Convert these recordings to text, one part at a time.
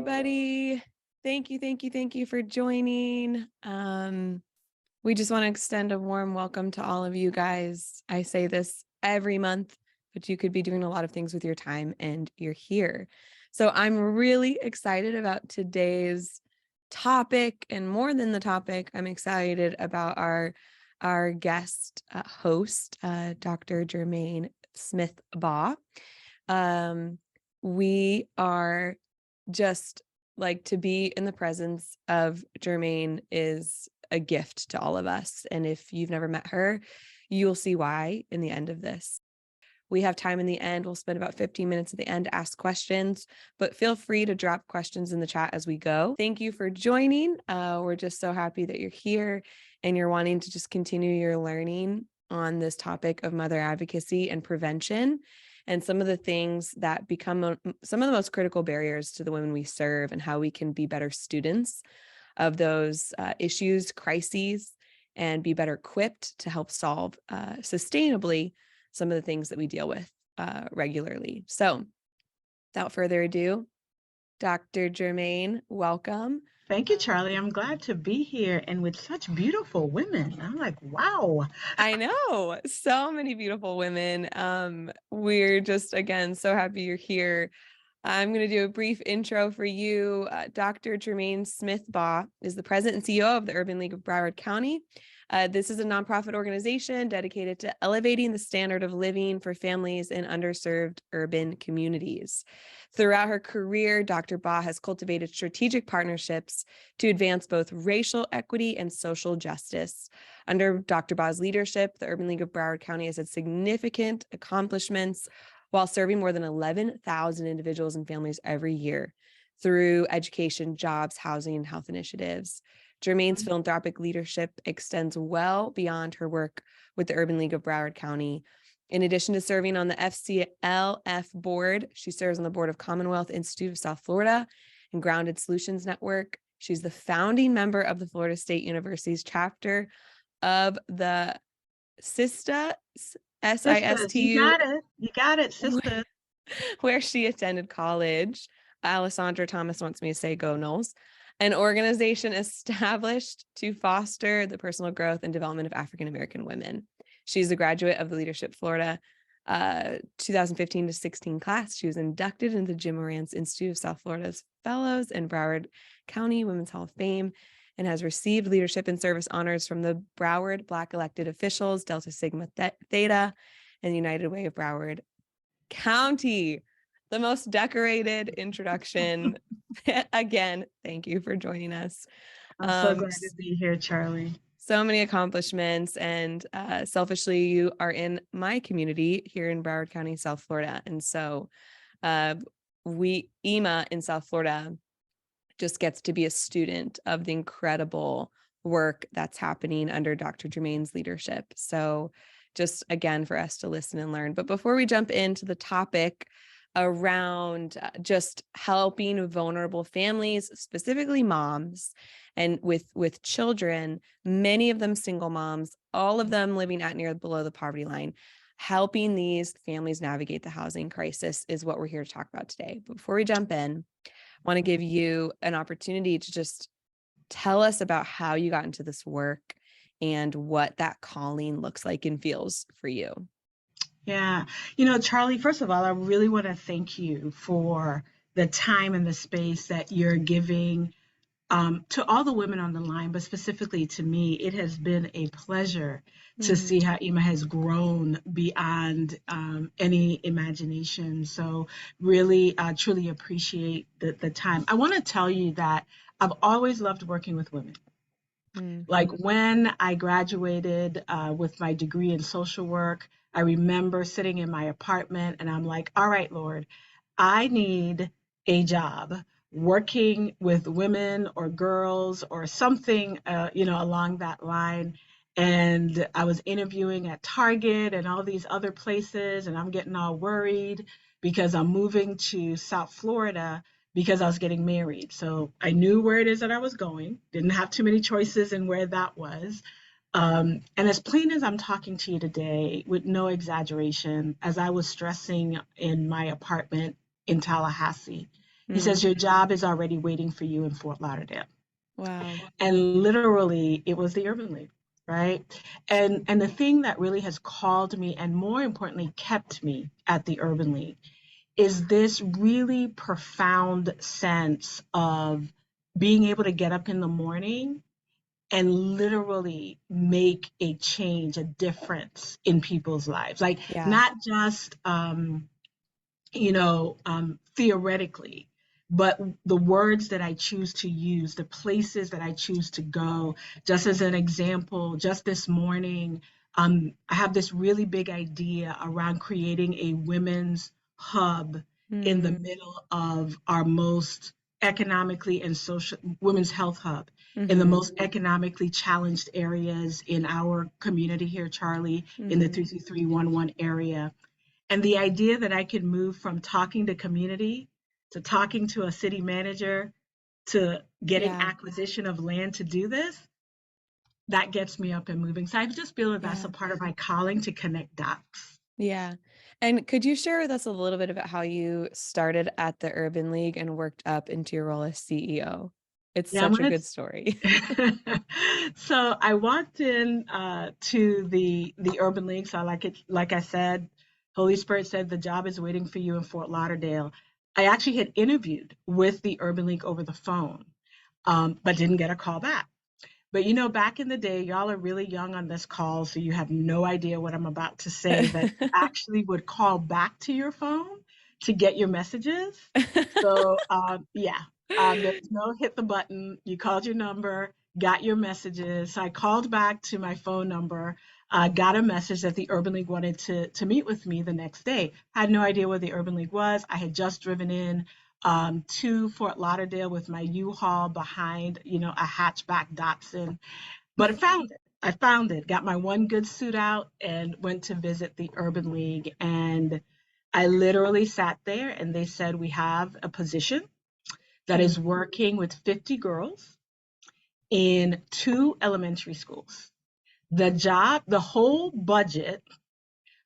everybody. Thank you for joining. We just want to extend a warm welcome to all of you guys. I say this every month, but you could be doing a lot of things with your time and you're here. So I'm really excited about today's topic, and more than the topic, I'm excited about our guest host, Dr. Germaine Smith Baugh. We are just like, to be in the presence of Germaine is a gift to all of us. And if you've never met her, you'll see why in the end of this. We have time in the end. We'll spend about 15 minutes at the end to ask questions, but feel free to drop questions in the chat as we go. Thank you for joining. We're just so happy that you're here and you're wanting to just continue your learning on this topic of mother advocacy and prevention, and some of the things that become some of the most critical barriers to the women we serve, and how we can be better students of those issues, crises, and be better equipped to help solve sustainably some of the things that we deal with regularly. So without further ado, Dr. Germaine, welcome. Thank you, Charlie. I'm glad to be here and with such beautiful women. I'm like, wow. I know, so many beautiful women. We're just, again, so happy you're here. I'm going to do a brief intro for you. Dr. Germaine Smith Baugh is the president and CEO of the Urban League of Broward County. This is a nonprofit organization dedicated to elevating the standard of living for families in underserved urban communities. Throughout her career, Dr. Baugh has cultivated strategic partnerships to advance both racial equity and social justice. Under Dr. Baugh's leadership, the Urban League of Broward County has had significant accomplishments while serving more than 11,000 individuals and families every year through education, jobs, housing, and health initiatives. Germaine's philanthropic leadership extends well beyond her work with the Urban League of Broward County. In addition to serving on the FCLF board, she serves on the board of Commonwealth Institute of South Florida and Grounded Solutions Network. She's the founding member of the Florida State University's chapter of the SISTA, Sisters, you SISTU, got it. You got it, sisters. where she attended college. Alessandra Thomas wants me to say go Knowles, an organization established to foster the personal growth and development of African-American women. She's a graduate of the Leadership Florida 2015 to 16 class. She was inducted into Jim Moran's Institute of South Florida's Fellows and Broward County Women's Hall of Fame, and has received leadership and service honors from the Broward Black elected officials, Delta Sigma Theta, and the United Way of Broward County. The most decorated introduction. Again, thank you for joining us. I'm so glad to be here, Charlie. So many accomplishments, and selfishly, you are in my community here in Broward County, South Florida. And so EMA in South Florida just gets to be a student of the incredible work that's happening under Dr. Germaine's leadership. So just, again, for us to listen and learn. But before we jump into the topic around just helping vulnerable families, specifically moms, and with children, many of them single moms, all of them living at near below the poverty line, helping these families navigate the housing crisis is what we're here to talk about today. But before we jump in, I want to give you an opportunity to just tell us about how you got into this work and what that calling looks like and feels for you. Yeah. Charlie, first of all, I really want to thank you for the time and the space that you're giving to all the women on the line, but specifically to me. It has been a pleasure to see how EMA has grown beyond any imagination. So really, truly appreciate the time. I want to tell you that I've always loved working with women. Like when I graduated with my degree in social work, I remember sitting in my apartment and I'm like, all right, Lord, I need a job working with women or girls or something, along that line. And I was interviewing at Target and all these other places, and I'm getting all worried because I'm moving to South Florida because I was getting married. So I knew where it is that I was going, didn't have too many choices in where that was. And as plain as I'm talking to you today, with no exaggeration, as I was stressing in my apartment in Tallahassee, He says, your job is already waiting for you in Fort Lauderdale. Wow. And literally, it was the Urban League, right? And the thing that really has called me and more importantly kept me at the Urban League is this really profound sense of being able to get up in the morning and literally make a change, a difference in people's lives. Like Yeah. not just theoretically, but the words that I choose to use, the places that I choose to go. Just as an example, just this morning, I have this really big idea around creating a women's hub in the Mm. middle of our most economically and social women's health hub in the Mm-hmm. most economically challenged areas in our community here, Charlie, in the Mm-hmm. 33311 area. And the idea that I could move from talking to community to talking to a city manager to getting Yeah. acquisition of land to do this, that gets me up and moving. So I just feel that that's a Yeah. part of my calling to connect dots. Yeah. And could you share with us a little bit about how you started at the Urban League and worked up into your role as CEO? It's Yeah, I'm such a gonna. good story. So I walked in to the Urban League. So like I said, Holy Spirit said the job is waiting for you in Fort Lauderdale. I actually had interviewed with the Urban League over the phone, but didn't get a call back. But back in the day, y'all are really young on this call, so you have no idea what I'm about to say, that you actually would call back to your phone to get your messages. So, yeah, there was no hit the button. You called your number, got your messages. So I called back to my phone number, got a message that the Urban League wanted to meet with me the next day. Had no idea what the Urban League was. I had just driven in to Fort Lauderdale with my U-Haul behind, a hatchback Datsun. But I found it. I found it. Got my one good suit out and went to visit the Urban League. And I literally sat there and they said, we have a position that Mm. is working with 50 girls in 2 elementary schools. The whole budget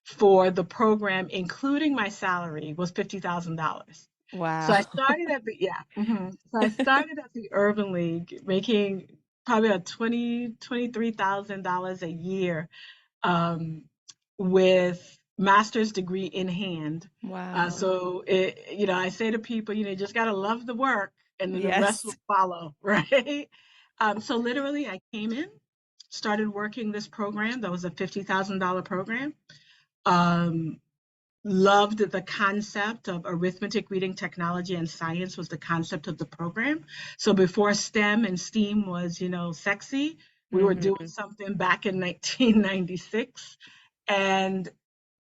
for the program, including my salary, was $50,000. So I Wow. started at the yeah. So I started at the Urban League making probably about $23,000 a year, um, with master's degree in hand. Wow. I say to people, you just got to love the work, and then the rest will Yes. follow, right? So literally, I came in, started working this program. That was a $50,000 program. Um, Loved the concept of arithmetic, reading, technology, and science was the concept of the program. So before STEM and STEAM was, sexy, we were doing Hmm. something back in 1996. And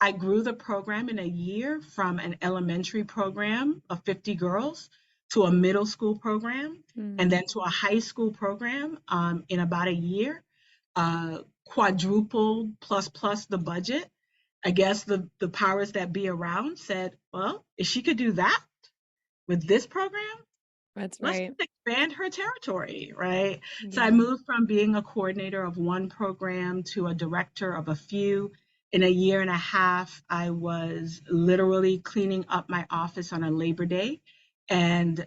I grew the program in a year from an elementary program of 50 girls to a middle school program and Mm. then to a high school program in about a year, quadrupled plus the budget. I guess the powers that be around said, well, if she could do that with this program, That's let's right. just expand her territory, right? So I Yeah. moved from being a coordinator of one program to a director of a few. In a year and a half, I was literally cleaning up my office on a Labor Day, and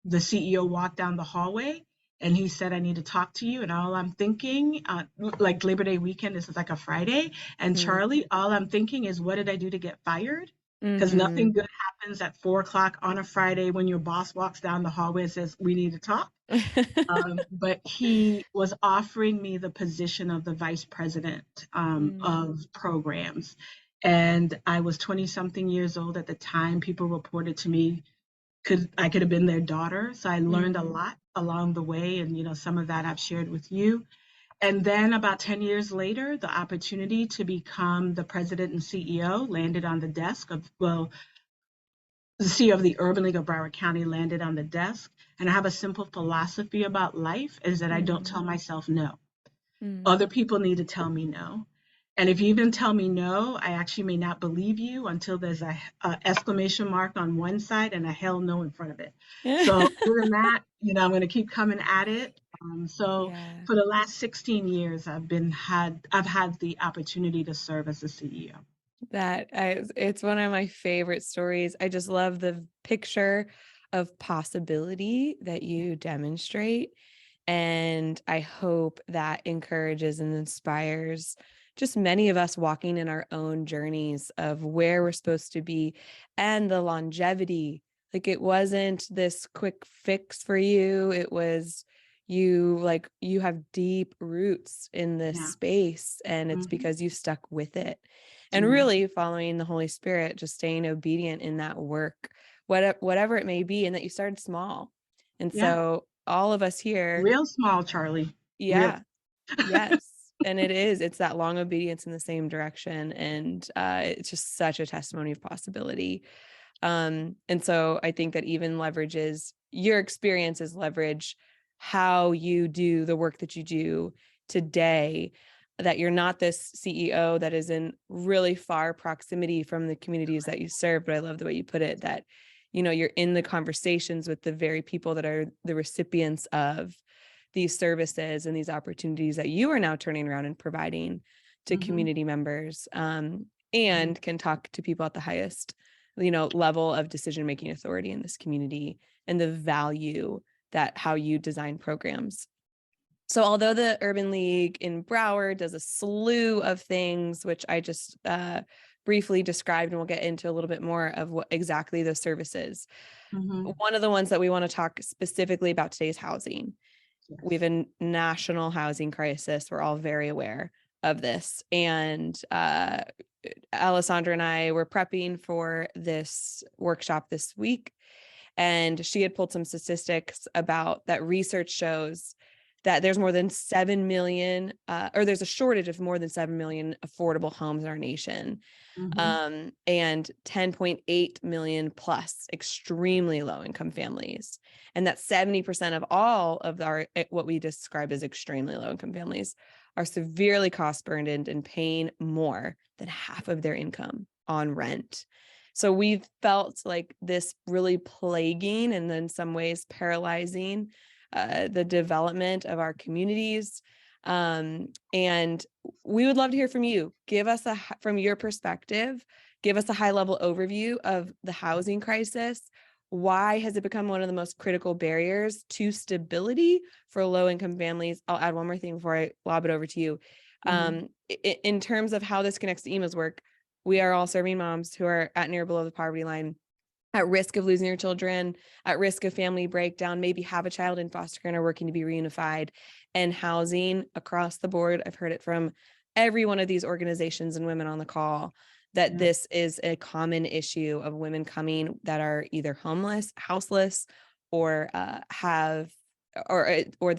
the CEO walked down the hallway and he said, I need to talk to you. And all I'm thinking, like Labor Day weekend, this is like a Friday. And Mm. Charlie, all I'm thinking is, what did I do to get fired? Because Hmm. nothing good happens at 4 o'clock on a Friday when your boss walks down the hallway and says, we need to talk. But he was offering me the position of the vice president Mm. of programs. And I was 20 something years old at the time. People reported to me I could have been their daughter. So I learned a Mm. lot along the way. And, some of that I've shared with you. And then about 10 years later, the opportunity to become the president and CEO landed on the desk of, well, the CEO of the Urban League of Broward County landed on the desk. And I have a simple philosophy about life is that I don't Mm. tell myself no. Mm. Other people need to tell me no. And if you even tell me no, I actually may not believe you until there's a exclamation mark on one side and a hell no in front of it. So other than that, I'm going to keep coming at it. So Yeah. for the last 16 years, I've had the opportunity to serve as the CEO. It's one of my favorite stories. I just love the picture of possibility that you demonstrate. And I hope that encourages and inspires just many of us walking in our own journeys of where we're supposed to be and the longevity. Like it wasn't this quick fix for you. It was you have deep roots in this Yeah. space, and it's Hmm. because you stuck with it and Yeah. really following the Holy Spirit, just staying obedient in that work, whatever it may be, and that you started small. And Yeah. so all of us here, Real small, Charlie. Real. yeah, yes. And it's that long obedience in the same direction. And it's just such a testimony of possibility. And so I think that even leverages your experiences, leverage how you do the work that you do today, that you're not this CEO that is in really far proximity from the communities that you serve. But I love the way you put it, that, you're in the conversations with the very people that are the recipients of these services and these opportunities that you are now turning around and providing to Hmm. community members, and can talk to people at the highest level of decision-making authority in this community and the value that how you design programs. So although the Urban League in Broward does a slew of things, which I just briefly described, and we'll get into a little bit more of what exactly those services. Hmm. One of the ones that we want to talk specifically about today is housing. We have Yes. a national housing crisis. We're all very aware of this. And Alessandra and I were prepping for this workshop this week, and she had pulled some statistics about that research shows that there's more than 7 million, or there's a shortage of more than 7 million affordable homes in our nation, Hmm. and 10.8 million plus extremely low income families. And that 70% of all of our, what we describe as extremely low income families, are severely cost burdened and paying more than half of their income on rent. So we've felt like this really plaguing and in some ways paralyzing the development of our communities. And we would love to hear from you. Give us from your perspective, give us a high level overview of the housing crisis. Why has it become one of the most critical barriers to stability for low income families? I'll add one more thing before I lob it over to you. Hmm. In terms of how this connects to Ema's work, we are all serving moms who are at near below the poverty line, at risk of losing your children, at risk of family breakdown, maybe have a child in foster care and are working to be reunified, and housing across the board. I've heard it from every one of these organizations and women on the call that Yeah. this is a common issue of women coming that are either homeless, houseless, or have, or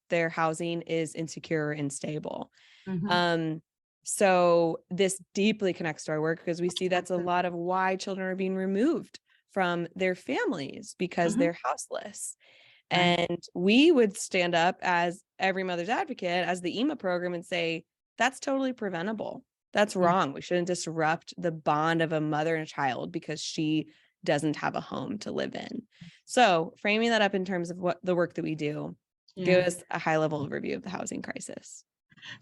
their housing is insecure and unstable. Hmm. Um, so this deeply connects to our work because we see that's a Absolutely. lot of why children are being removed from their families because Hmm. they're houseless. Right. And we would stand up as every mother's advocate, as the EMA program, and say, that's totally preventable. That's Yeah. wrong. We shouldn't disrupt the bond of a mother and a child because she doesn't have a home to live in. So framing that up in terms of what the work that we do, Yeah. give us a high level overview of the housing crisis.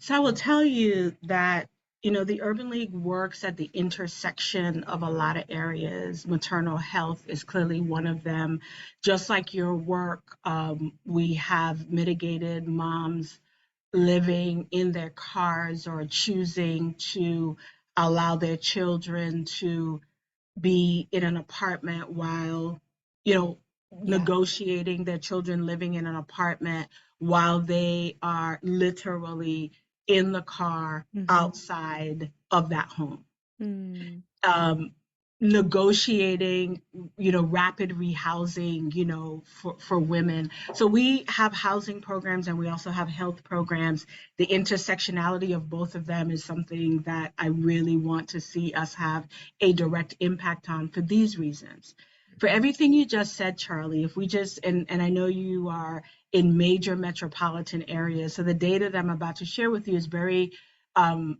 So I will tell you that, the Urban League works at the intersection of a lot of areas. Maternal health is clearly one of them. Just like your work, we have mitigated moms living in their cars or choosing to allow their children to be in an apartment while, you know, Yeah. negotiating their children living in an apartment while they are literally in the car Mm-hmm. outside of that home. Mm. um, Negotiating, rapid rehousing, for women. So we have housing programs and we also have health programs. The intersectionality of both of them is something that I really want to see us have a direct impact on for these reasons. For everything you just said, Charlie, if we just, and I know you are in major metropolitan areas, so the data that I'm about to share with you is very um,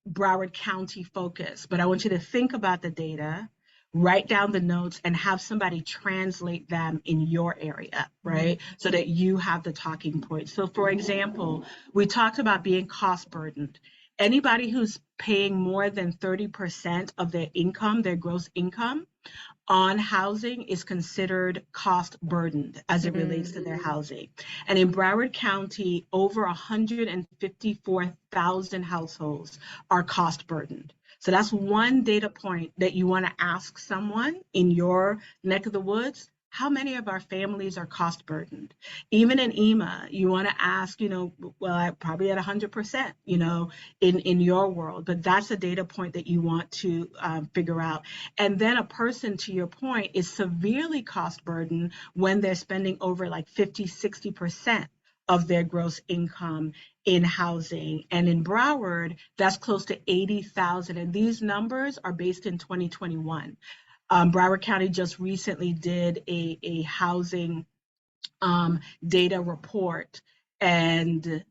Broward County focus, but I want you to think about the data, write down the notes, and have somebody translate them in your area, Mm. right? So that you have the talking points. So, for example, we talked about being cost burdened. Anybody who's paying more than 30% of their income, their gross income, on housing is considered cost burdened as it relates to their housing. And in Broward County, over 154,000 households are cost burdened. So that's one data point that you want to ask someone in your neck of the woods. How many of our families are cost burdened? Even in EMA, you want to ask, well, probably at 100%, in your world, but that's a data point that you want to figure out. And then a person, to your point, is severely cost burdened when they're spending over like 50, 60% of their gross income in housing. And in Broward, that's close to 80,000. And these numbers are based in 2021. Broward County just recently did a housing data report, and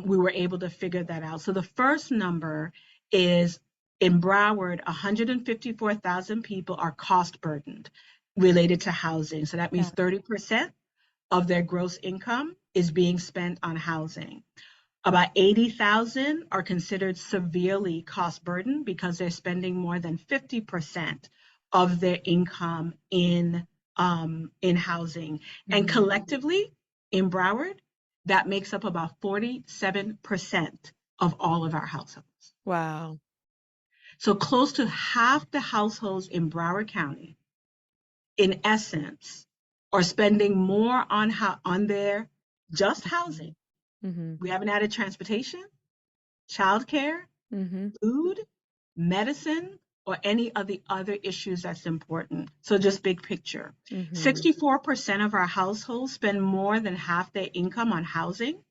we were able to figure that out. So the first number is in Broward, 154,000 people are cost burdened related to housing. So that means Yeah. 30% of their gross income is being spent on housing. About 80,000 are considered severely cost burdened because they're spending more than 50% of their income in housing. And collectively in Broward, that makes up about 47% of all of our households. Wow. So close to half the households in Broward County, in essence, are spending more on their just housing. We haven't added transportation, childcare, food, medicine, or any of the other issues that's important. So just big picture. 64% of our households spend more than half their income on housing,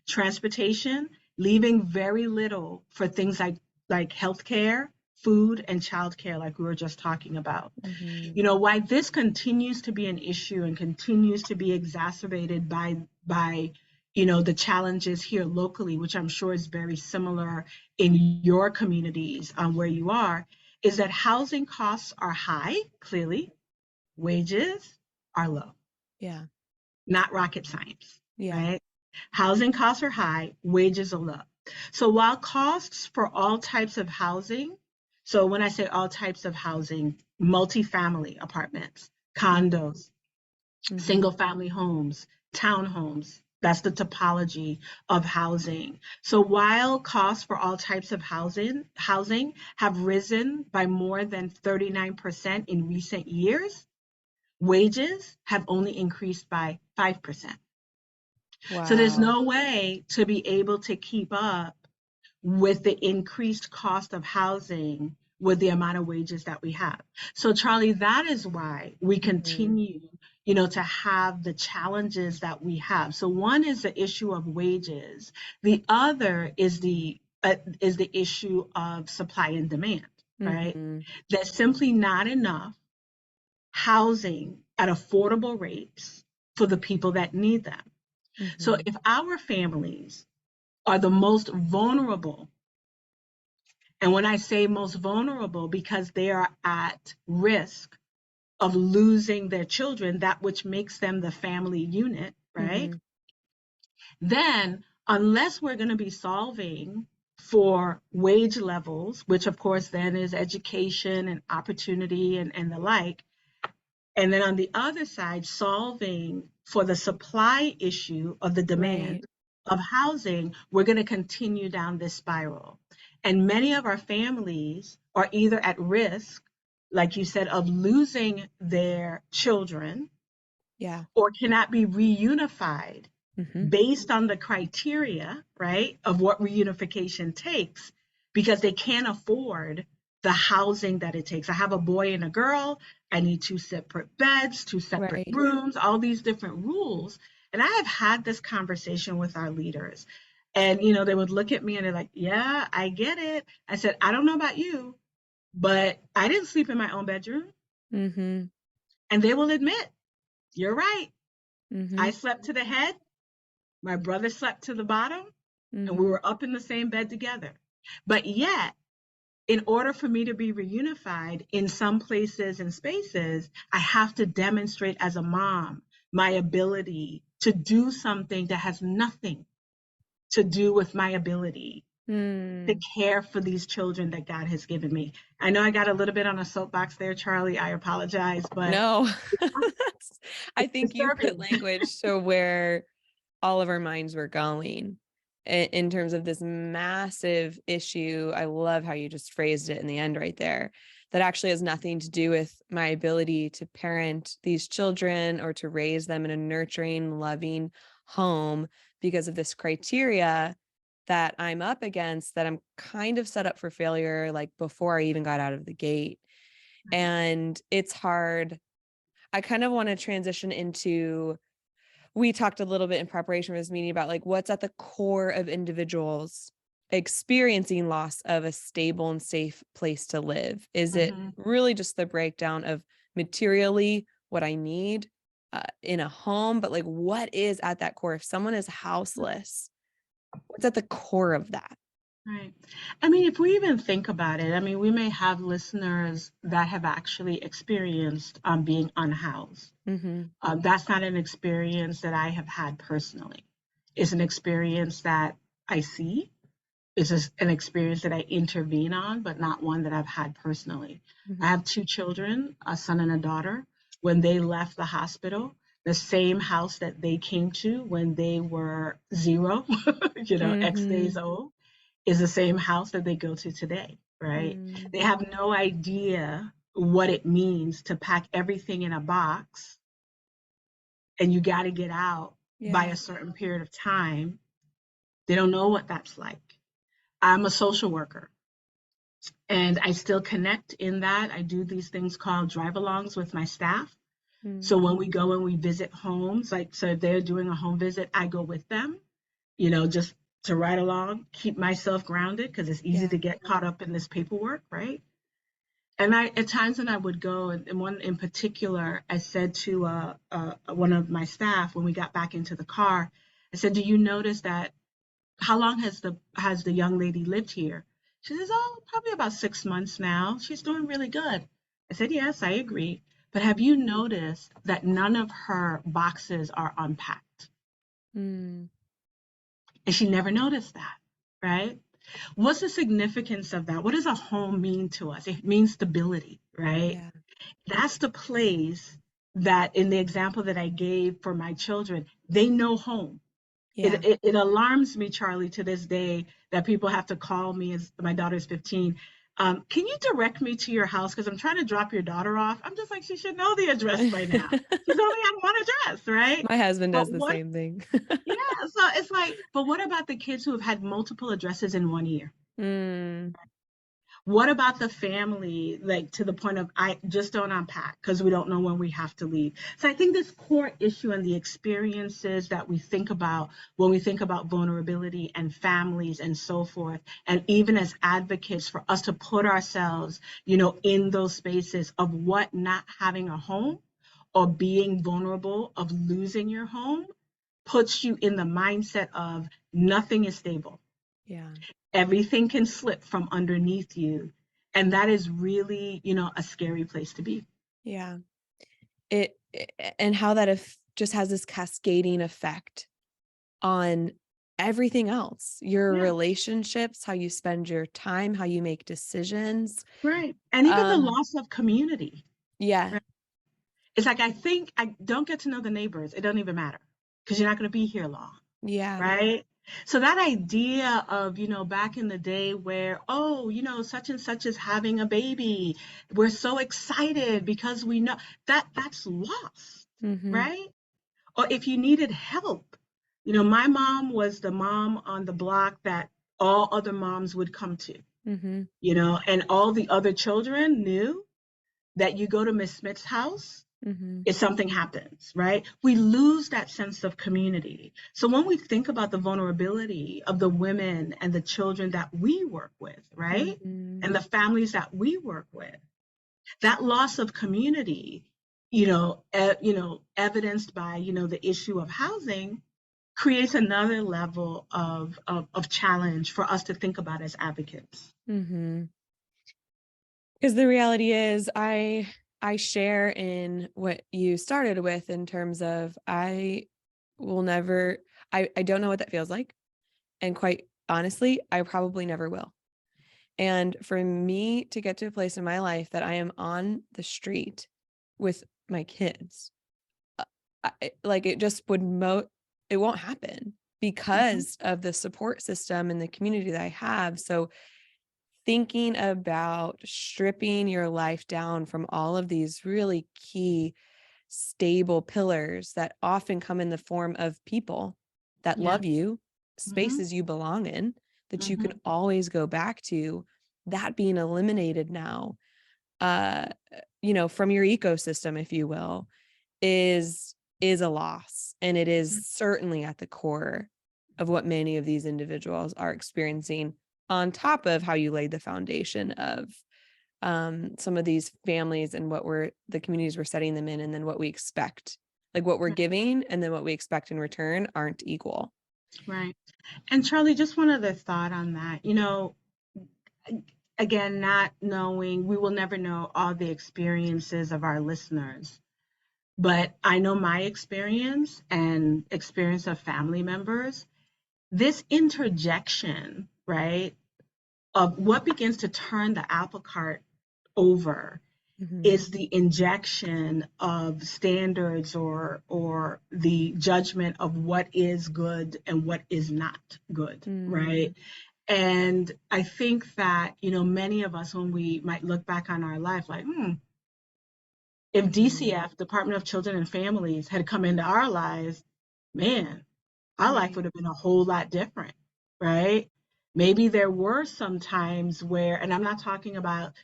transportation, leaving very little for things like healthcare, food, and childcare, like we were just talking about. Why this continues to be an issue and continues to be exacerbated by the challenges here locally, which I'm sure is very similar in your communities where you are, is that housing costs are high, clearly, wages are low. Yeah. Not rocket science, Yeah. right? Housing costs are high, wages are low. So while costs for all types of housing, so when I say all types of housing, multifamily apartments, condos, single family homes, townhomes, that's the topology of housing. So while costs for all types of housing have risen by more than 39% in recent years, wages have only increased by 5%. So there's Wow. no way to be able to keep up with the increased cost of housing with the amount of wages that we have. So Charlie, that is why we continue, to have the challenges that we have. So one is the issue of wages. The other is the issue of supply and demand, right? There's simply not enough housing at affordable rates for the people that need them. So if our families are the most vulnerable, and when I say most vulnerable, because they are at risk of losing their children, that which makes them the family unit, right? Then, unless we're going to be solving for wage levels, which of course then is education and opportunity and the like, and then on the other side, solving for the supply issue of the Right. demand of housing, we're going to continue down this spiral. And many of our families are either at risk, like you said, of losing their children Yeah. or cannot be reunified based on the criteria, right, of what reunification takes because they can't afford the housing that it takes. I have a boy and a girl. I need 2 separate beds, 2 separate Right. rooms, all these different rules. And I have had this conversation with our leaders. And, they would look at me and they're like, yeah, I get it. I said, I don't know about you, but I didn't sleep in my own bedroom. Mm-hmm. And they will admit, you're right. I Mm-hmm. slept to the head. My brother slept to the bottom. And we Mm-hmm. were up in the same bed together. But yet, in order for me to be reunified in some places and spaces, I have to demonstrate as a mom my ability to do something that has nothing to do with my ability to Mm. care for these children that God has given me. I know I got a little bit on a soapbox there, Charlie. I apologize, but No, I it's think you put disturbing. language to where all of our minds were going in terms of this massive issue. I love how you just phrased it in the end right there. That actually has nothing to do with my ability to parent these children or to raise them in a nurturing, loving home because of this criteria that I'm up against that I'm kind of set up for failure, like before I even got out of the gate. Right. And it's hard. I kind of want to transition into, we talked a little bit in preparation for this meeting about like what's at the core of individuals experiencing loss of a stable and safe place to live. Is it Hmm. really just the breakdown of materially what I need in a home? But like, what is at that core? If someone is houseless, what's at the core of that? Right. I mean, if we even think about it, I mean, we may have listeners that have actually experienced being unhoused. Mm-hmm. That's not an experience that I have had personally. It's an experience that I see. It's just an experience that I intervene on, but not one that I've had personally. I Mm-hmm. have two children, a son and a daughter. When they left the hospital, the same house that they came to when they were zero, X Mm-hmm. days old, is the same house that they go to today, right? Mm. They have no idea what it means to pack everything in a box and you got to get out by Yeah. a certain period of time. They don't know what that's like. I'm a social worker and I still connect in that. I do these things called drive alongs with my staff. Mm. So when we go and we visit homes, like, so if they're doing a home visit, I go with them, just to ride along, keep myself grounded because it's easy Yeah. to get caught up in this paperwork, right? And at times when I would go, and one in particular, I said to one of my staff when we got back into the car, I said, "Do you notice that how long has the young lady lived here?" She says, "Oh, probably about 6 months now. She's doing really good." I said, "Yes, I agree. But have you noticed that none of her boxes are unpacked?" Mm. And she never noticed that, right? What's the significance of that? What does a home mean to us? It means stability, right? Yeah. That's the place that, in the example that I gave for my children, they know home. Yeah. It alarms me, Charlie, to this day that people have to call me as my daughter's 15. Can you direct me to your house? Because I'm trying to drop your daughter off. I'm just like, she should know the address by now. She's only had one address, right? My husband does But the what, same thing. yeah, so it's like, but what about the kids who have had multiple addresses in one year? Mm. What about the family, like to the point of I just don't unpack because we don't know when we have to leave? So I think this core issue and the experiences that we think about when we think about vulnerability and families and so forth, and even as advocates for us to put ourselves, in those spaces of what not having a home or being vulnerable of losing your home puts you in the mindset of nothing is stable. Yeah. Everything can slip from underneath you. And that is really, a scary place to be. Yeah. And how that just has this cascading effect on everything else, your Yeah, relationships, how you spend your time, how you make decisions. right. And even the Um, loss of community, yeah. right? It's like I think I don't get to know the neighbors. It doesn't even matter because you're not going to be here long, Yeah. right? So that idea of, back in the day where, oh, such and such is having a baby. We're so excited because we know that's lost, Mhm. right? Or if you needed help. My mom was the mom on the block that all other moms would come to, Mhm. and all the other children knew that you go to Miss Smith's house Mhm. if something happens, right? We lose that sense of community. So when we think about the vulnerability of the women and the children that we work with, right? Mhm. And the families that we work with, that loss of community, evidenced by, the issue of housing creates another level of challenge for us to think about as advocates. Mhm. Because the reality is I share in what you started with in terms of I will never I don't know what that feels like. And quite honestly, I probably never will. And for me to get to a place in my life that I am on the street with my kids, like it just would it won't happen Mhm. because of the support system and the community that I have. So thinking about stripping your life down from all of these really key stable pillars that often come in the form of people that Yeah. love you, Mhm. spaces you belong in, that you can Mhm. always go back to, that being eliminated now, uh, from your ecosystem, if you will, is a loss. And it is Mhm. certainly at the core of what many of these individuals are experiencing, on top of how you laid the foundation of some of these families and what we're the communities we're setting them in, and then what we expect, like what we're Right. giving and then what we expect in return aren't equal. Right. And Charlie, just one other thought on that. Again, not knowing, we will never know all the experiences of our listeners, but I know my experience and experience of family members. This interjection, right, of what begins to turn the apple cart over Mm-hmm. is the injection of standards or the judgment of what is good and what is not good, Mm, right? And I think that, many of us, when we might look back on our life, like, if mm-hmm. DCF, Department of Children and Families, had come into our lives, man, our life Right. would have been a whole lot different, right? Maybe there were some times where, and I'm not talking about,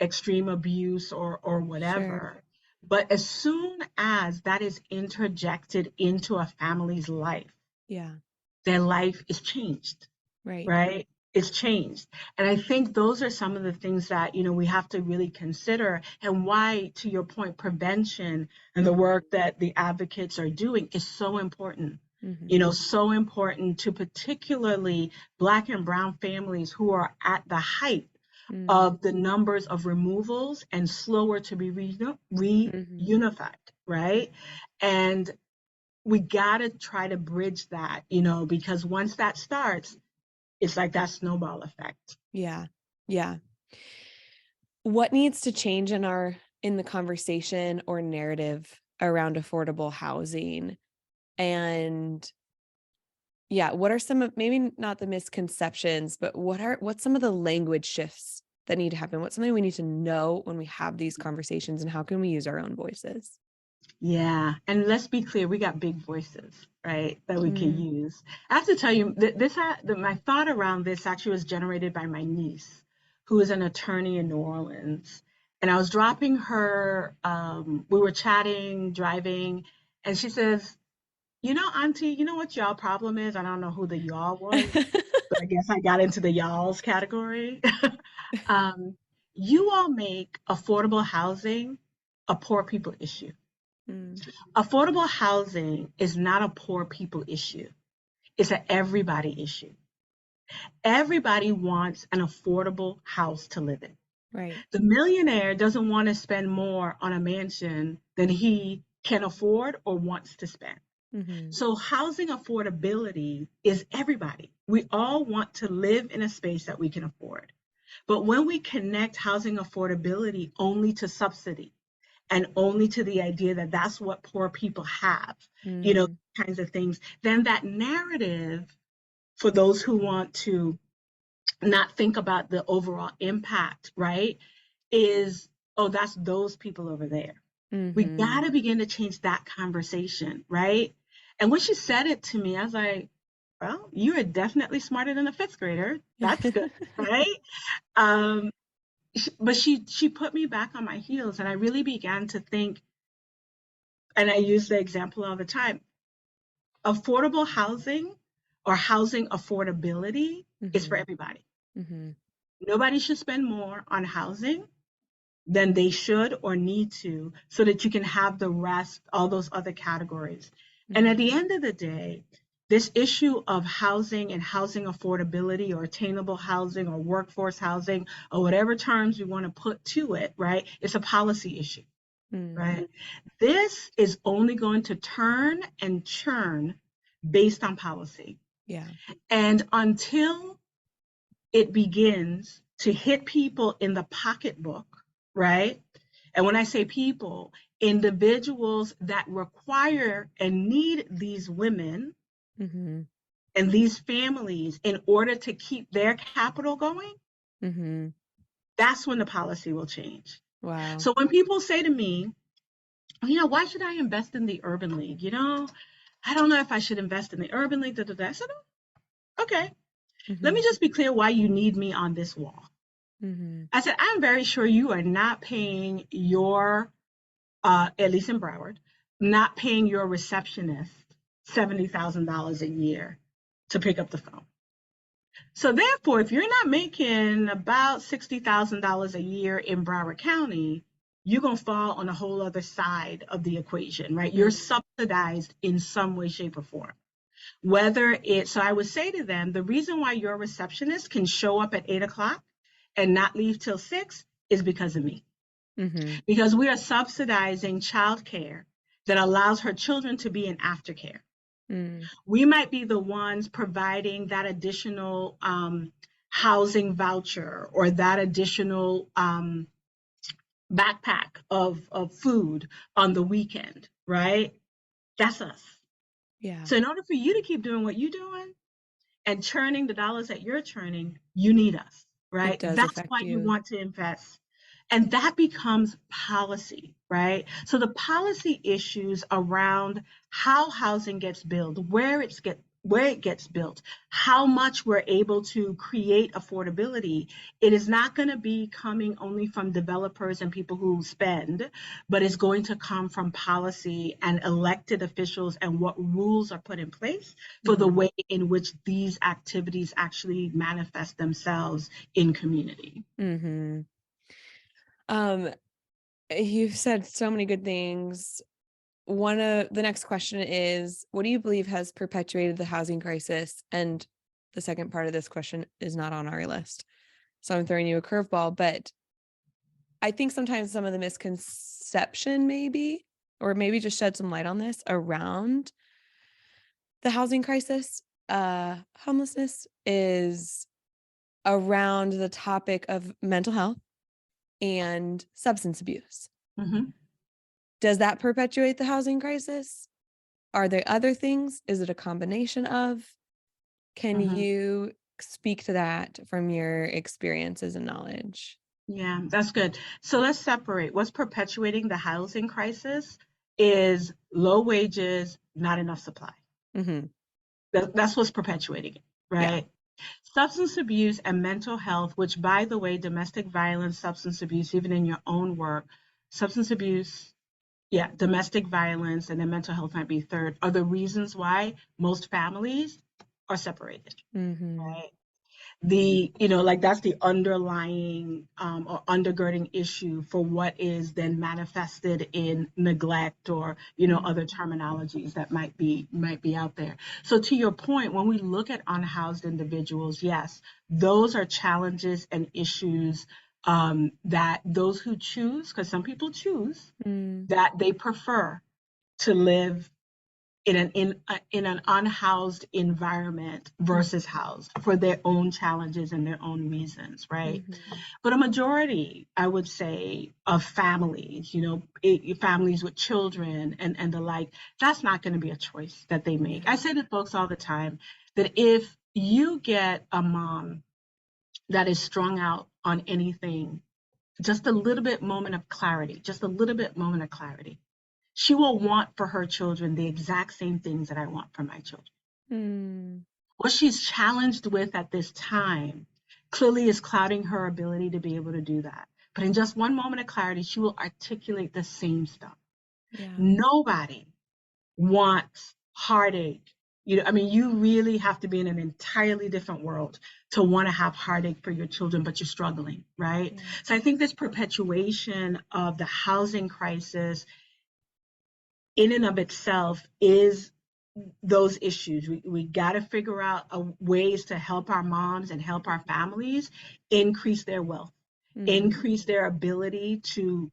extreme abuse or Sure. whatever, but as soon as that is interjected into a family's life, Yeah. their life is changed, Right. right? It's changed. And I think those are some of the things that, we have to really consider, and why, to your point, prevention and the Mm-hmm. work that the advocates are doing is so important. Mm-hmm. So important to particularly Black and Brown families who are at the height Mm-hmm. of the numbers of removals and slower to be Mm-hmm. reunified, right? And we got to try to bridge that, because once that starts, it's like that snowball effect. Yeah. Yeah. What needs to change in the conversation or narrative around affordable housing? And yeah, what are some of, maybe not the misconceptions, but what's some of the language shifts that need to happen? What's something we need to know when we have these conversations, and how can we use our own voices? Yeah, and let's be clear, we got big voices, right, that we can Mm. use. I have to tell you, my thought around this actually was generated by my niece, who is an attorney in New Orleans. And I was dropping her, we were chatting, driving, and she says, Auntie, you know what y'all problem is? I don't know who the y'all was, but I guess I got into the y'all's category. um, you all make affordable housing a poor people issue. Mm. Affordable housing is not a poor people issue. It's an everybody issue. Everybody wants an affordable house to live in. Right. The millionaire doesn't want to spend more on a mansion than he can afford or wants to spend. Mm-hmm. So housing affordability is everybody. We all want to live in a space that we can afford. But when we connect housing affordability only to subsidy, and only to the idea that that's what poor people have, Mm. kinds of things, then that narrative, for those who want to not think about the overall impact, right, is, oh, that's those people over there. We got Mm-hmm. to begin to change that conversation, right? And when she said it to me, I was like, well, you are definitely smarter than a fifth grader. That's good, right? Um, but she put me back on my heels, and I really began to think, and I use the example all the time, affordable housing or housing affordability is for Mm-hmm. everybody. Mm-hmm. Nobody should spend more on housing than they should or need to, so that you can have the rest, all those other categories. And at the Mm-hmm. end of the day, this issue of housing and housing affordability or attainable housing or workforce housing or whatever terms we want to put to it, right? It's a policy issue, Mm. right? This is only going to turn and churn based on policy. Yeah. And until it begins to hit people in the pocketbook, right? And when I say people, individuals that require and need these women Mm-hmm. and these families in order to keep their capital going, Mm-hmm. that's when the policy will change. Wow. So when people say to me, why should I invest in the Urban League? I don't know if I should invest in the Urban League. Da, da, da. I said, "Oh, okay, let Mm-hmm. me just be clear why you need me on this wall." Mm-hmm. I said, I'm very sure you are not paying your, at least in Broward, not paying your receptionist $70,000 a year to pick up the phone. So therefore, if you're not making about $60,000 a year in Broward County, you're going to fall on a whole other side of the equation, right? You're subsidized in some way, shape, or form. So I would say to them, the reason why your receptionist can show up at 8 o'clock and not leave till 6 is because of me. Mm-hmm. Because we are subsidizing childcare that allows her children to be in aftercare. Mm. We might be the ones providing that additional housing voucher or that additional backpack of food on the weekend, right? That's us. Yeah. So in order for you to keep doing what you're doing and churning the dollars that you're churning, you need us, It right? does That's affect why you you. want to invest. And that becomes policy, right? So the policy issues around how housing gets built, where it gets built, how much we're able to create affordability. It is not going to be coming only from developers and people who spend, but it's going to come from policy and elected officials and what rules are put in place for the Mm-hmm. way in which these activities actually manifest themselves in community. Mm-hmm. Um, you've said so many good things. One of the next question is, what do you believe has perpetuated the housing crisis? And the second part of this question is not on our list. So I'm throwing you a curveball, but I think sometimes some of the misconception maybe, or maybe just shed some light on this around the housing crisis, homelessness is around the topic of mental health and substance abuse. Mm-hmm. Does that perpetuate the housing crisis? Are there other things? Is it a combination of? Can Mm-hmm. you speak to that from your experiences and knowledge? Yeah, that's good. So let's separate. What's perpetuating the housing crisis is low wages, not enough supply. Mm-hmm. That's what's perpetuating it, Yeah. right? Substance abuse and mental health, which, by the way, domestic violence, substance abuse, even in your own work, substance abuse, yeah, domestic violence, and then mental health might be third, are the reasons why most families are separated, Mm-hmm. right? Like that's the underlying or undergirding issue for what is then manifested in neglect or other Mm-hmm. terminologies that might be out there. So to your point, when we look at unhoused individuals, yes, those are challenges and issues that those who choose, because some people choose, Mm-hmm. that they prefer to live in an unhoused environment versus housed for their own challenges and their own reasons, right? Mm-hmm. But a majority, I would say, of families, families with children and the like, that's not going to be a choice that they make. I Yeah. say to folks all the time that if you get a mom that is strung out on anything, just a little bit moment of clarity, just a little bit moment of clarity, she will want for her children the exact same things that I want for my children. Mm. What she's challenged with at this time clearly is clouding her ability to be able to do that. But in just one moment of clarity, she will articulate the same stuff. Yeah. Nobody wants heartache. I mean, you really have to be in an entirely different world to want to have heartache for your children, but you're struggling, right? Yeah. So I think this perpetuation of the housing crisis in and of itself is those issues. We got to figure out ways to help our moms and help our families increase their wealth, Mm-hmm. increase their ability to,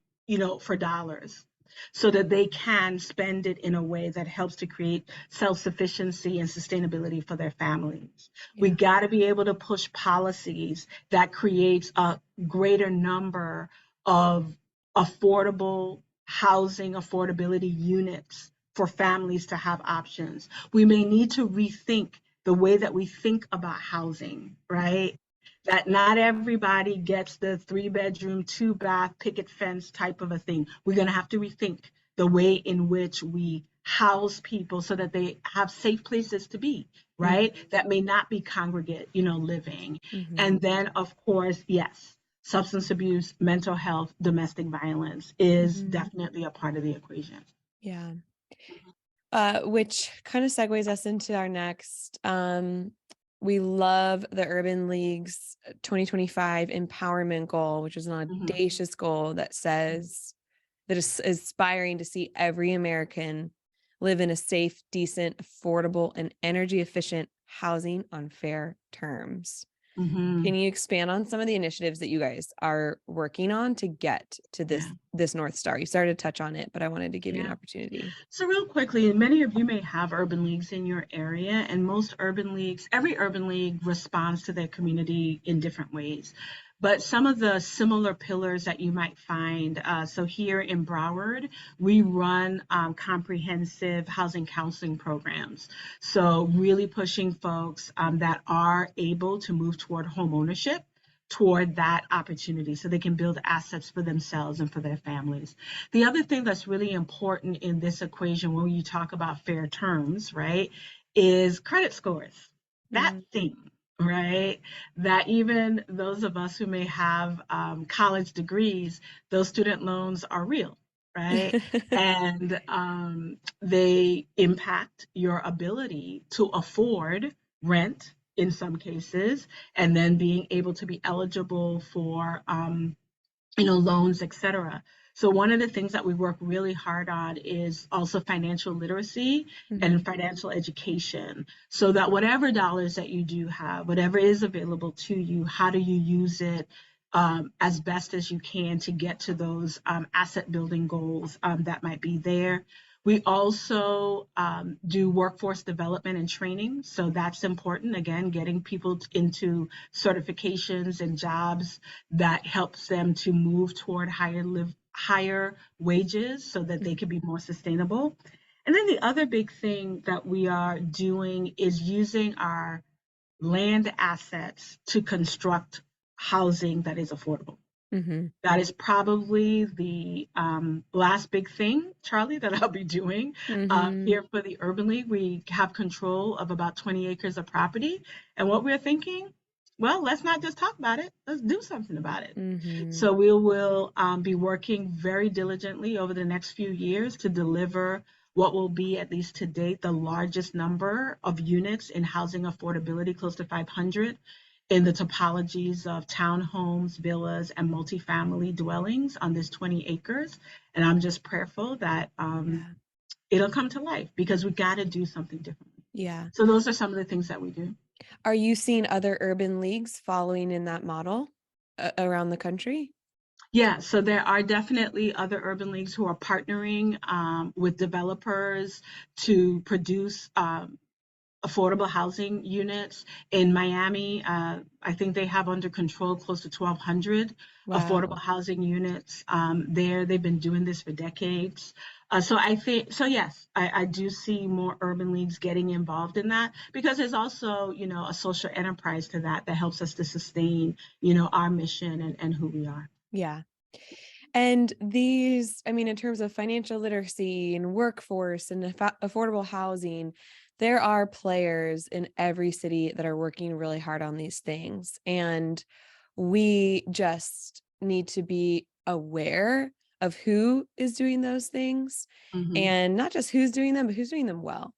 for dollars. so that they can spend it in a way that helps to create self-sufficiency and sustainability for their families. We Yeah. got to be able to push policies that creates a greater number of affordable housing affordability units for families to have options. We may need to rethink the way that we think about housing, right? That not everybody gets the 3 bedroom, 2 bath, picket fence type of a thing. We're going to have to rethink the way in which we house people so that they have safe places to be, Mm-hmm. right? That may not be congregate, living. Mm-hmm. And then, of course, yes, substance abuse, mental health, domestic violence is Mm-hmm. definitely a part of the equation. Yeah. Which kind of segues us into our next. We love the Urban League's 2025 empowerment goal, which is an Mhm, audacious goal that says that is aspiring to see every American live in a safe, decent, affordable, and energy efficient housing on fair terms. Can mhm. you expand on some of the initiatives that you guys are working on to get to Yeah, this North Star? You started to touch on it, but I wanted to give you an yeah. opportunity. So real quickly, many of you may have urban leagues in your area, and most urban leagues, every urban league responds to their community in different ways. But some of the similar pillars that you might find, so here in Broward, we run comprehensive housing counseling programs. So really pushing folks that are able to move toward home ownership toward that opportunity so they can build assets for themselves and for their families. The other thing that's really important in this equation when you talk about fair terms, right, is credit scores. That Mm. thing, right? That even those of us who may have college degrees, those student loans are real, right? And they impact your ability to afford rent in some cases, and then being able to be eligible for loans, et cetera. So one of the things that we work really hard on is also financial literacy Mhm. and financial education, so that whatever dollars that you do have, whatever is available to you, how do you use it as best as you can to get to those asset building goals that might be there. We also do workforce development and training. So that's important. Again, getting people into certifications and jobs that helps them to move toward higher wages so that they Mhm. can be more sustainable. And then the other big thing that we are doing is using our land assets to construct housing that is affordable. Mhm. That is probably the last big thing, Charlie, that I'll be doing Mhm. here for the Urban League. We have control of about 20 acres of property. And what we're thinking, well, let's not just talk about it, let's do something about it. Mhm. So we will be working very diligently over the next few years to deliver what will be, at least to date, the largest number of units in housing affordability, close to 500 in the topologies of townhomes, villas, and multifamily dwellings on this 20 acres. And I'm just prayerful that Yeah. it'll come to life because we got to do something differently. Yeah. So those are some of the things that we do. Are you seeing other urban leagues following in that model around the country? Yeah, so there are definitely other urban leagues who are partnering with developers to produce affordable housing units. In Miami, I think they have under control close to 1,200 affordable Wow. housing units there. They've been doing this for decades. So I think, so yes, I do see more urban leagues getting involved in that because there's also, a social enterprise to that that helps us to sustain, our mission and who we are. Yeah. And these, I mean, in terms of financial literacy and workforce and affordable housing, there are players in every city that are working really hard on these things. And we just need to be aware of who is doing those things Hmm. and not just who's doing them, but who's doing them well.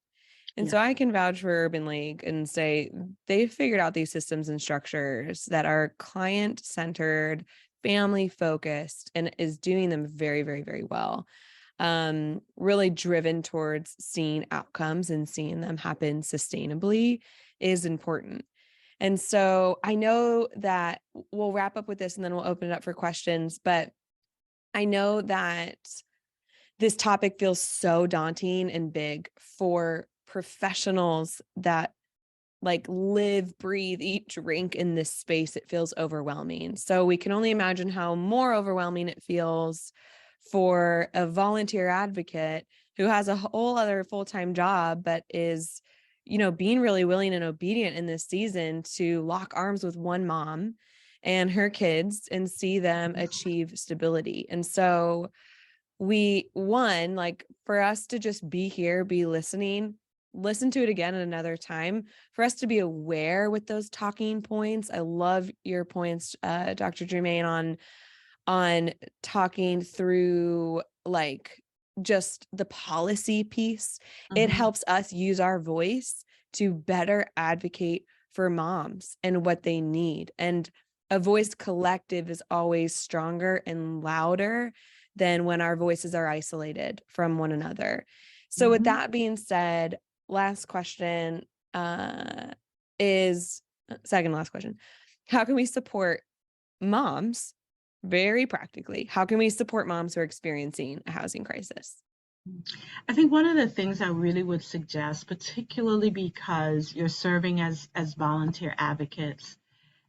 And so Yes. I can vouch for Urban League and say they've figured out these systems and structures that are client centered, family focused, and is doing them very, very, very well. Really driven towards seeing outcomes and seeing them happen sustainably is important. And so I know that we'll wrap up with this and then we'll open it up for questions. But I know that this topic feels so daunting and big for professionals that like live, breathe, eat, drink in this space. It feels overwhelming. So we can only imagine how more overwhelming it feels for a volunteer advocate who has a whole other full-time job, but is, being really willing and obedient in this season to lock arms with one mom and her kids and see them achieve stability. And so like for us to just be here, be listening, listen to it again at another time, for us to be aware with those talking points. I love your points, Dr. Germaine, on talking through like just the policy piece. It Mm-hmm. helps us use our voice to better advocate for moms and what they need. And a voice collective is always stronger and louder than when our voices are isolated from one another. So with Mm-hmm. that being said, last question is second last question. How can we support moms very practically? How can we support moms who are experiencing a housing crisis? I think one of the things I really would suggest, particularly because you're serving as volunteer advocates,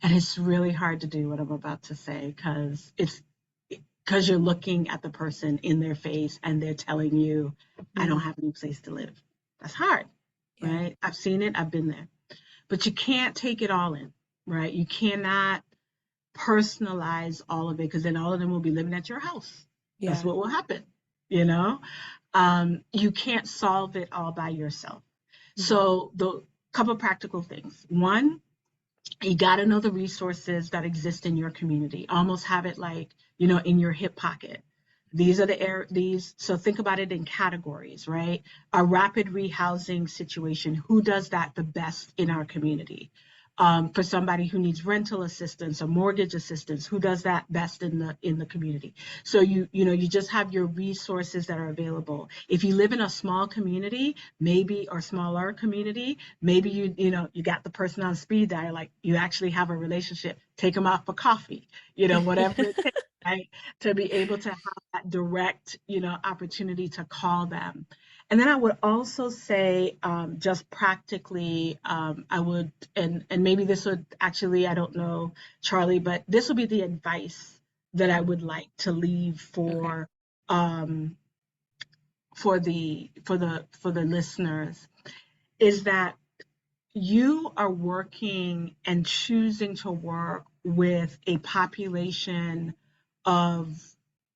and it's really hard to do what I'm about to say because you're looking at the person in their face and they're telling you, I don't Mm, have any place to live. That's hard, yeah. right? I've seen it, I've been there. But you can't take it all in, right? You cannot personalize all of it because then all of them will be living at your house. That's Yeah. what will happen, you know? You can't solve it all by yourself. Mhm. So the couple practical things. One, you got to know the resources that exist in your community. Almost have it like, in your hip pocket. These are these. So think about it in categories, right? A rapid rehousing situation. Who does that the best in our community? For somebody who needs rental assistance or mortgage assistance, who does that best in the community? So you just have your resources that are available. If you live in a small community, maybe or smaller community, maybe you got the person on speed dial, like you actually have a relationship, take them out for coffee, whatever it takes, right? To be able to have that direct, opportunity to call them. And then I would also say, just practically, I would, and maybe this would actually, I don't know, Charlie, but this would be the advice that I would like to leave Okay. um, for the listeners, is that you are working and choosing to work with a population of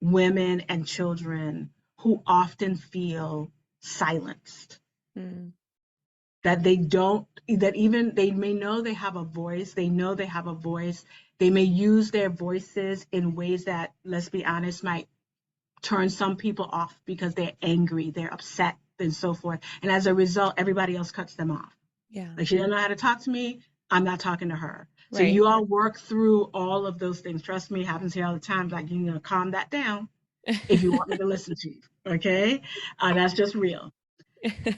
women and children who often feel silenced, Mm, that they don't, that even they may know they have a voice, they know they have a voice, they may use their voices in ways that, let's be honest, might turn some people off because they're angry, they're upset, and so forth. And as a result, everybody else cuts them off. yeah. Like, she doesn't know how to talk to me, I'm not talking to her. So Right. you all work through all of those things. Trust me, it happens here all the time. Like, calm that down if you want me to listen to you. Okay? That's just real.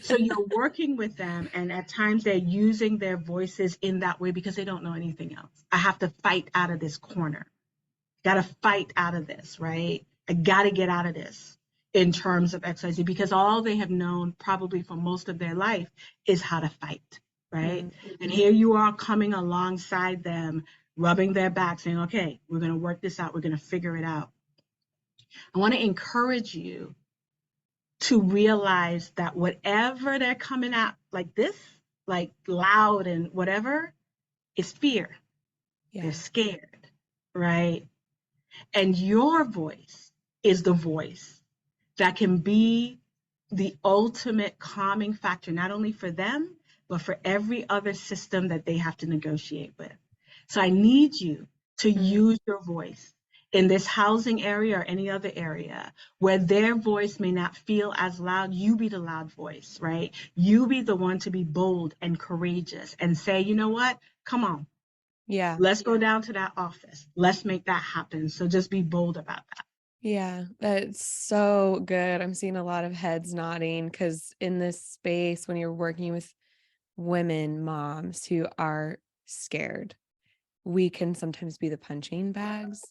So you're working with them, and at times they're using their voices in that way because they don't know anything else. I have to fight out of this corner. Got to fight out of this, right? I got to get out of this in terms of XYZ because all they have known probably for most of their life is how to fight, right? Mm, And here you are coming alongside them, rubbing their back, saying, okay, we're going to work this out. We're going to figure it out. I want to encourage you to realize that whatever they're coming at like this, like loud and whatever, is fear. They're yeah. scared, right? And your voice is the voice that can be the ultimate calming factor, not only for them, but for every other system that they have to negotiate with. So I need you to Mm, use your voice in this housing area or any other area where their voice may not feel as loud. You be the loud voice, right? You be the one to be bold and courageous and say, you know what? Come on, yeah. let's go down to that office. Let's make that happen. So just be bold about that. Yeah. That's so good. I'm seeing a lot of heads nodding because in this space, when you're working with women, moms who are scared, we can sometimes be the punching bags.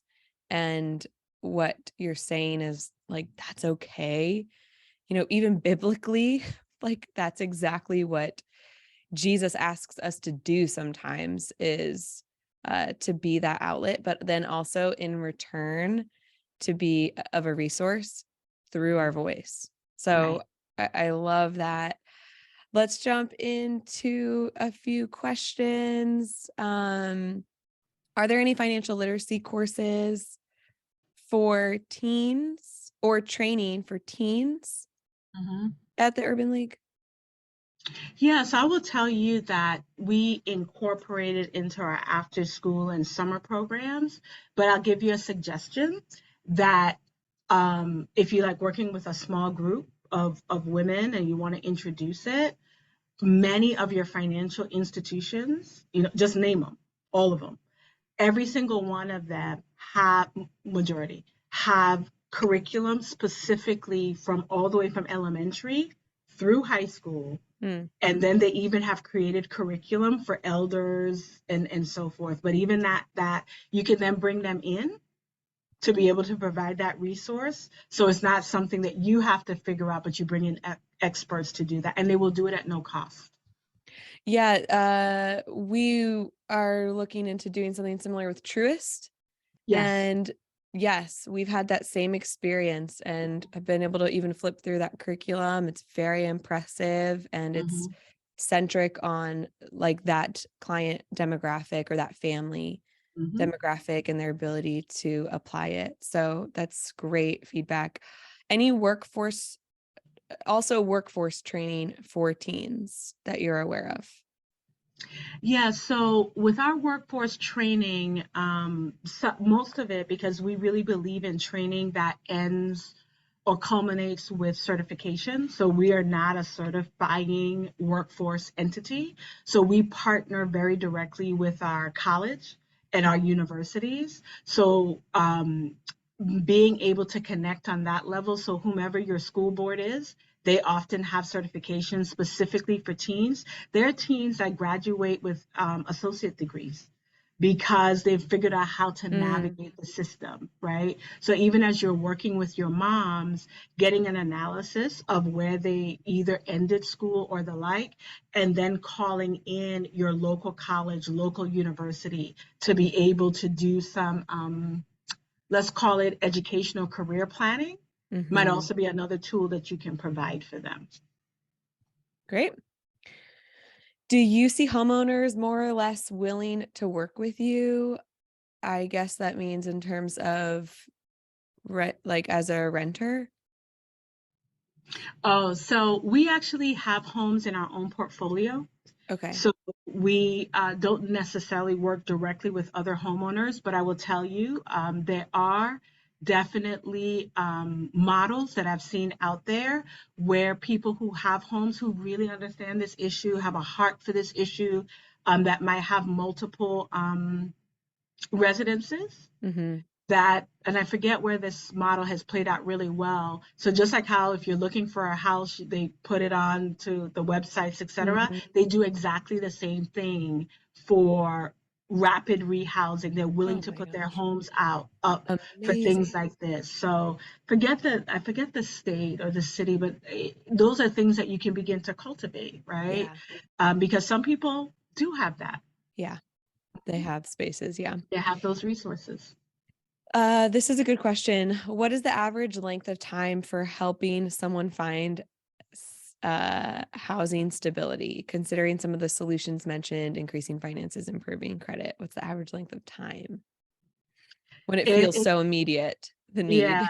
And what you're saying is like, that's okay. Even biblically, like that's exactly what Jesus asks us to do sometimes is to be that outlet, but then also in return to be of a resource through our voice. So Right. I love that. Let's jump into a few questions. Are there any financial literacy courses for teens or training for teens Mhm. at the Urban League? Yes, I will tell you that we incorporated into our after school and summer programs, but I'll give you a suggestion that if you like working with a small group of women and you want to introduce it, many of your financial institutions, just name them, all of them, every single one of them have, majority, have curriculum specifically from all the way from elementary through high school, Hmm. and then they even have created curriculum for elders and so forth. But even that you can then bring them in to be able to provide that resource, so it's not something that you have to figure out, but you bring in experts to do that, and they will do it at no cost. Yeah, we are looking into doing something similar with Truist. Yes. And yes, we've had that same experience and have been able to even flip through that curriculum. It's very impressive and it's Hmm. centric on like that client demographic or that family Hmm. demographic and their ability to apply it. So that's great feedback. Any workforce training for teens that you're aware of? Yeah, so with our workforce training, most of it, because we really believe in training that ends or culminates with certification. So we are not a certifying workforce entity. So we partner very directly with our college and our universities. So being able to connect on that level, so whomever your school board is, they often have certifications specifically for teens. There are teens that graduate with associate degrees because they've figured out how to Mm, navigate the system, right? So even as you're working with your moms, getting an analysis of where they either ended school or the like, and then calling in your local college, local university to be able to do some, let's call it educational career planning, might mhm. also be another tool that you can provide for them. Great. Do you see homeowners more or less willing to work with you? I guess that means in terms of like as a renter? Oh, so we actually have homes in our own portfolio. Okay. So we don't necessarily work directly with other homeowners, but I will tell you there are definitely models that I've seen out there where people who have homes who really understand this issue, have a heart for this issue, that might have multiple residences, Mhm. that, and I forget where this model has played out really well. So just like how if you're looking for a house, they put it on to the websites, etc. Mhm. They do exactly the same thing for rapid rehousing. They're willing Oh to my put their gosh. homes out up for things Amazing. like this. So I forget the state or the city, but those are things that you can begin to cultivate, right? Yeah. Because some people do have that. Yeah. They have spaces. Yeah. They have those resources. This is a good question. What is the average length of time for helping someone find housing stability, considering some of the solutions mentioned, increasing finances, improving credit? What's the average length of time when it feels It, so immediate, the Yeah,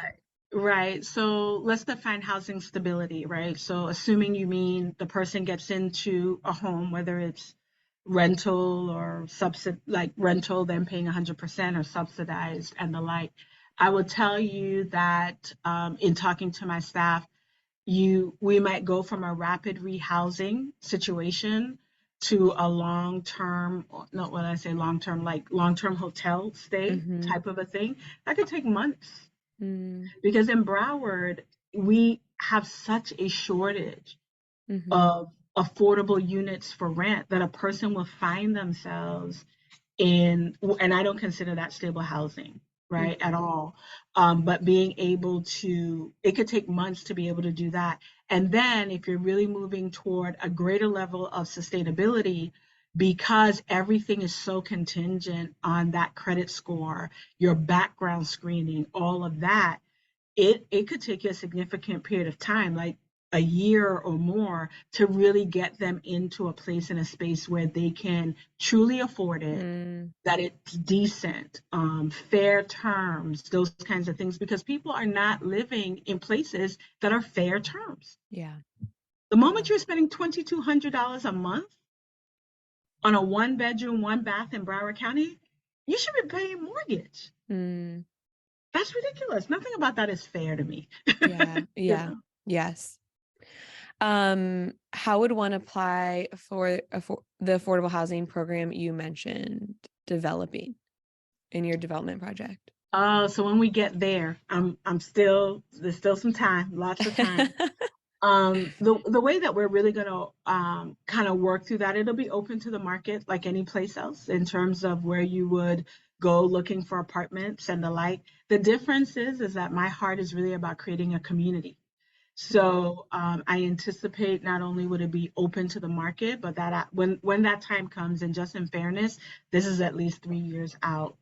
need? right. So let's define housing stability, right? So assuming you mean the person gets into a home, whether it's rental or like rental, then paying 100% or subsidized and the like. I would tell you that in talking to my staff, we might go from a rapid rehousing situation to a long-term, not when I say long-term, like long-term hotel stay Mm-hmm. type of a thing. That could take months, Mm-hmm. because in Broward, we have such a shortage Mm-hmm. of affordable units for rent that a person will find themselves in, and I don't consider that stable housing, right, at all. But being able to, it could take months to be able to do that. And then if you're really moving toward a greater level of sustainability, because everything is so contingent on that credit score, your background screening, all of that, it could take you a significant period of time, like a year or more, to really get them into a place in a space where they can truly afford it, Mm, that it's decent, fair terms, those kinds of things, because people are not living in places that are fair terms. yeah. The moment Yeah. you're spending $2,200 a month on a one bedroom, one bath in Broward County, you should be paying mortgage. Mm, That's ridiculous. Nothing about that is fair to me. yeah. You Yeah. know? Yes. How would one apply for the affordable housing program you mentioned developing in your development project? So when we get there, I'm still, there's still some time, lots of time. The way that we're really going to kind of work through that, it'll be open to the market like any place else in terms of where you would go looking for apartments and the like. The difference is that my heart is really about creating a community. Mm, So I anticipate not only would it be open to the market, but that when that time comes, and just in fairness, this is at least 3 years out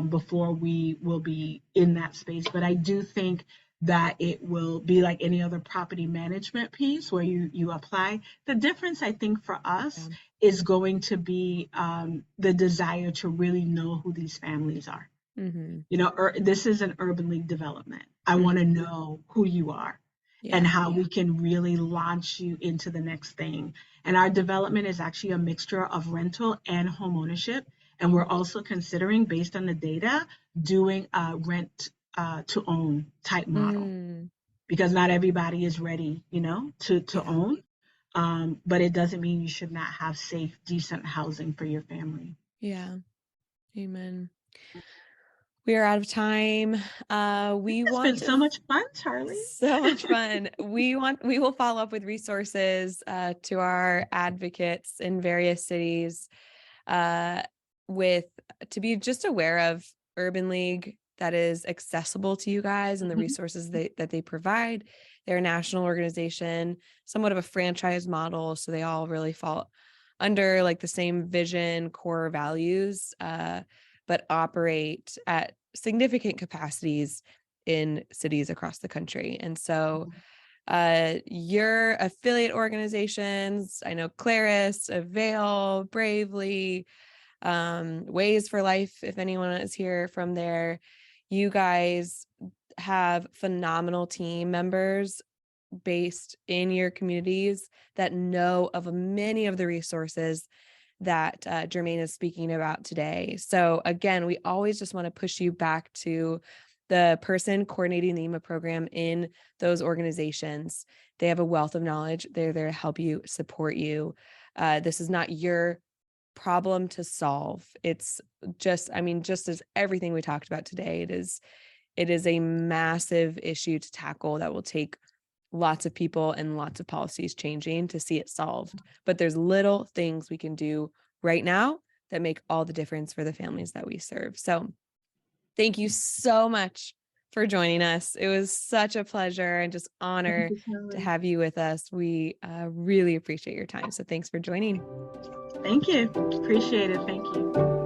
before we will be in that space. But I do think that it will be like any other property management piece where you apply. The difference, I think, for us yeah. is going to be the desire to really know who these families are. Mm-hmm. This is an urban league development. I want to Mm-hmm. know who you are and Yeah. how we can really launch you into the next thing. And our development is actually a mixture of rental and home ownership. And we're also considering, based on the data, doing a rent to own type model, Mm, because not everybody is ready, to yeah. own. But it doesn't mean you should not have safe, decent housing for your family. Yeah. Amen. We are out of time. We It's want been to so much fun, Charlie. so much fun. We will follow up with resources to our advocates in various cities uh, with to be just aware of Urban League that is accessible to you guys and the Mhm. resources that they provide. They're a national organization, somewhat of a franchise model, so they all really fall under like the same vision, core values, but operate at significant capacities in cities across the country. And so your affiliate organizations, I know Claris, Avail, Bravely, Ways for Life, if anyone is here from there, you guys have phenomenal team members based in your communities that know of many of the resources that Germaine is speaking about today. So again, we always just want to push you back to the person coordinating the EMA program in those organizations. They have a wealth of knowledge. They're there to help you, support you. This is not your problem to solve. It's just, I mean, just as everything we talked about today, it is a massive issue to tackle that will take lots of people and lots of policies changing to see it solved. But there's little things we can do right now that make all the difference for the families that we serve. So thank you so much for joining us. It was such a pleasure and just Thank honor you, to Charlie. have you with us. We really appreciate your time. So thanks for joining. Thank you. Appreciate it. Thank you.